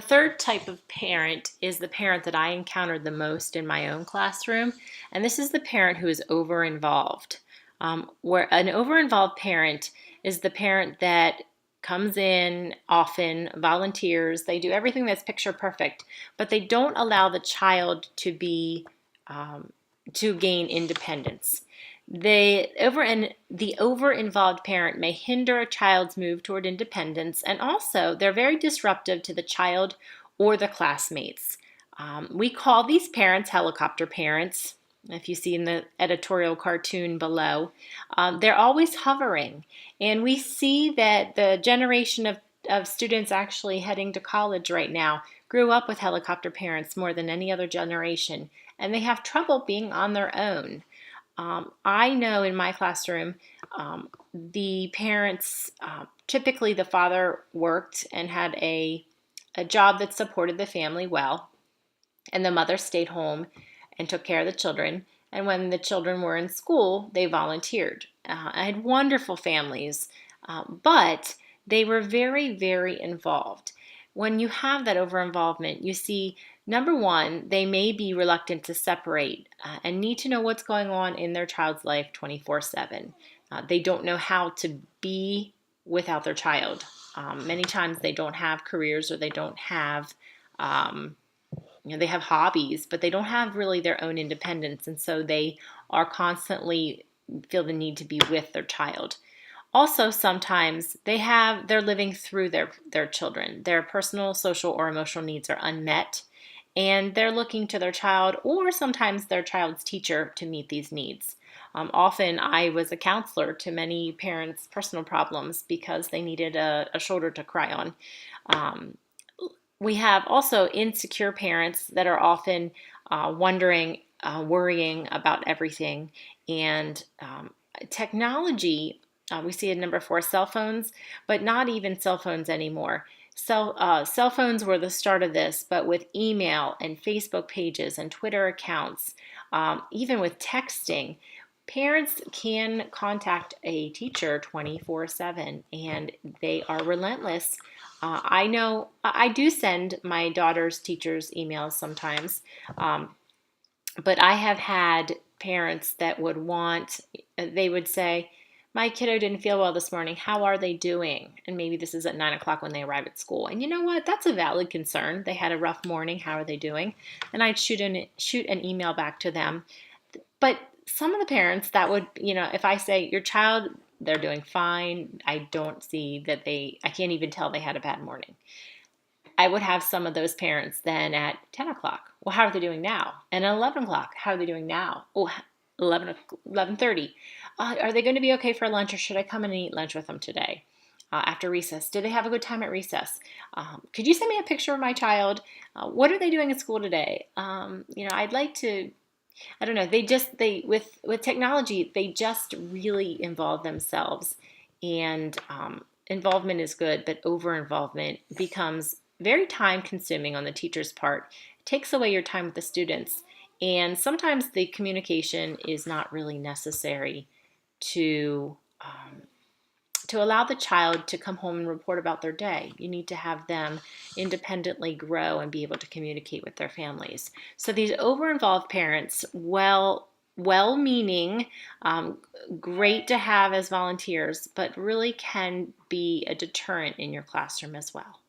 The third type of parent is the parent that I encountered the most in my own classroom, and this is the parent who is over-involved. Where an over-involved parent is the parent that comes in often, volunteers, they do everything that's picture perfect, but they don't allow the child to gain independence. The over-involved parent may hinder a child's move toward independence, and also they're very disruptive to the child or the classmates. We call these parents helicopter parents. If you see in the editorial cartoon below, they're always hovering, and we see that the generation of students actually heading to college right now grew up with helicopter parents more than any other generation, and they have trouble being on their own. I know in my classroom, the parents, typically the father worked and had a job that supported the family well, and the mother stayed home and took care of the children. And when the children were in school, they volunteered. I had wonderful families, but they were very, very involved. When you have that over-involvement, you see, number one, they may be reluctant to separate and need to know what's going on in their child's life 24/7. They don't know how to be without their child. Many times they don't have careers, or they don't have, they have hobbies, but they don't have really their own independence. And so they are constantly feel the need to be with their child. Also, sometimes they're living through their children. Their personal, social, or emotional needs are unmet, and they're looking to their child or sometimes their child's teacher to meet these needs. Often I was a counselor to many parents' personal problems because they needed a shoulder to cry on. We have also insecure parents that are often wondering, worrying about everything, and technology. We see at number 4, cell phones, but not even cell phones anymore. Cell phones were the start of this, but with email and Facebook pages and Twitter accounts, even with texting, parents can contact a teacher 24/7, and they are relentless. I know I do send my daughter's teachers emails sometimes, but I have had parents that they would say, my kiddo didn't feel well this morning. How are they doing? And maybe this is at 9 o'clock when they arrive at school. And you know what? That's a valid concern. They had a rough morning. How are they doing? And I'd shoot an email back to them. But some of the parents that would, if I say, your child, they're doing fine. I don't see that I can't even tell they had a bad morning. I would have some of those parents then at 10 o'clock. Well, how are they doing now? And at 11 o'clock, how are they doing now? Oh, 11:30. Are they going to be okay for lunch, or should I come in and eat lunch with them today? After recess, did they have a good time at recess? Could you send me a picture of my child? What are they doing at school today? I'd like to. I don't know. With technology, they just really involve themselves, and involvement is good, but over involvement becomes very time consuming on the teacher's part. It takes away your time with the students, and sometimes the communication is not really necessary to allow the child to come home and report about their day. You need to have them independently grow and be able to communicate with their families. So these over-involved parents, well-meaning, great to have as volunteers, but really can be a deterrent in your classroom as well.